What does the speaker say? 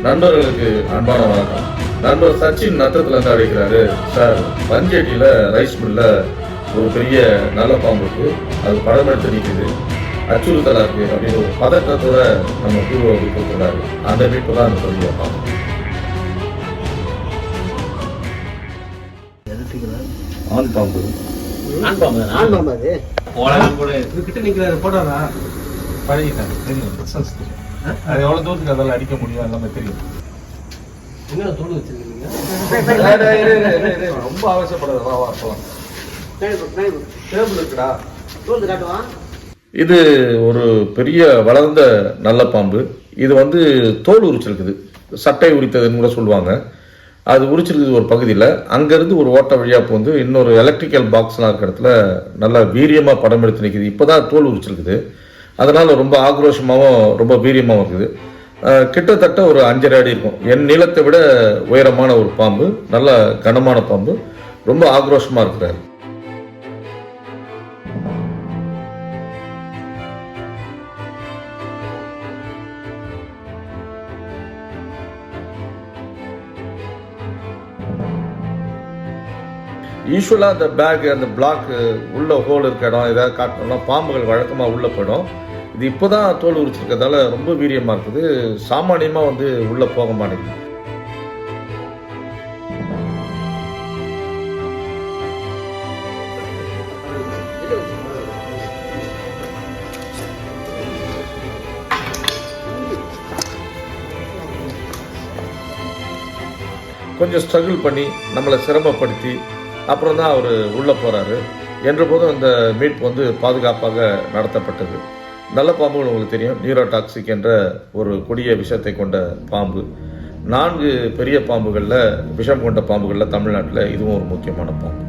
நண்பர்களுக்கு அன்பான வணக்கம். நண்பர் சச்சின் நத்தத்துல அழைக்கிறாரு. சார், பஞ்சேட்டியில ரைஸ் மில்ல ஒரு பெரிய நல்ல பாம்பு இருக்கு, அது படம் எடுத்து நிற்குது, அச்சுறுத்தலா இருக்கு அப்படின்னு ஒரு பதட்டத்தோட நம்ம குழுவை கொடுத்துறாரு. அந்த மீட்பு தான் அந்த சொல்லி வைப்பாங்க. ஆண் பாம்பு கிட்ட நிக்கிறாரு போடாதா பழகிட்டாங்க தெரியும். அது எவ்வளவு தூரத்துக்கு அதெல்லாம் அடிக்க முடியும் எல்லாமே தெரியும். என்ன தோடு வச்சிருக்கீங்க? ரொம்ப அவசியப்படாத. வா வா போலாம். டேபிள் இருக்குடா, தோடு காட்டுவா. இது ஒரு பெரிய வளர்ந்த நல்ல பாம்பு. இது வந்து தோல் உரிச்சிருக்குது, சட்டை உரித்ததுன்னு கூட சொல்லுவாங்க. அது உரிச்சிருக்குது ஒரு பகுதியில். அங்கேருந்து ஒரு ஓட்ட வழியாக வந்து இன்னொரு எலக்ட்ரிக்கல் பாக்ஸ்லாம் இருக்கிற இடத்துல நல்லா வீரியமாக படம் எடுத்து நிற்கிது. இப்போ தான் தோல் உரிச்சிருக்குது, அதனால் ரொம்ப ஆக்ரோஷமாகவும் ரொம்ப வீரியமாகவும் இருக்குது. கிட்டத்தட்ட ஒரு 5.5 அடி இருக்கும். என் நீளத்தை விட உயரமான ஒரு பாம்பு, நல்ல கனமான பாம்பு, ரொம்ப ஆக்ரோஷமாக இருக்கிறாரு. யூஸ்வலாக அந்த பேக், அந்த பிளாக் உள்ள ஹோல் இருக்க இடம் ஏதாவது காட்டணும்னா பாம்புகள் வழக்கமாக உள்ளே போயிடும். இது இப்போ தான் தோல் உரிச்சிருக்கிறதால ரொம்ப வீரியமாக இருக்குது. சாமானியமாக வந்து உள்ளே போக மாட்டேங்குது. கொஞ்சம் ஸ்ட்ரகிள் பண்ணி நம்மளை சிரமப்படுத்தி அப்புறம் தான் அவர் உள்ளே போகிறாரு. என்ற போதும் அந்த மீட்பு வந்து பாதுகாப்பாக நடத்தப்பட்டது. நல்ல பாம்புகள் உங்களுக்கு தெரியும், நியூரோடாக்சிக் என்ற ஒரு கொடிய விஷத்தை கொண்ட பாம்பு. 4 பெரிய பாம்புகளில், விஷம் கொண்ட பாம்புகளில் தமிழ்நாட்டில் இதுவும் ஒரு முக்கியமான பாம்பு.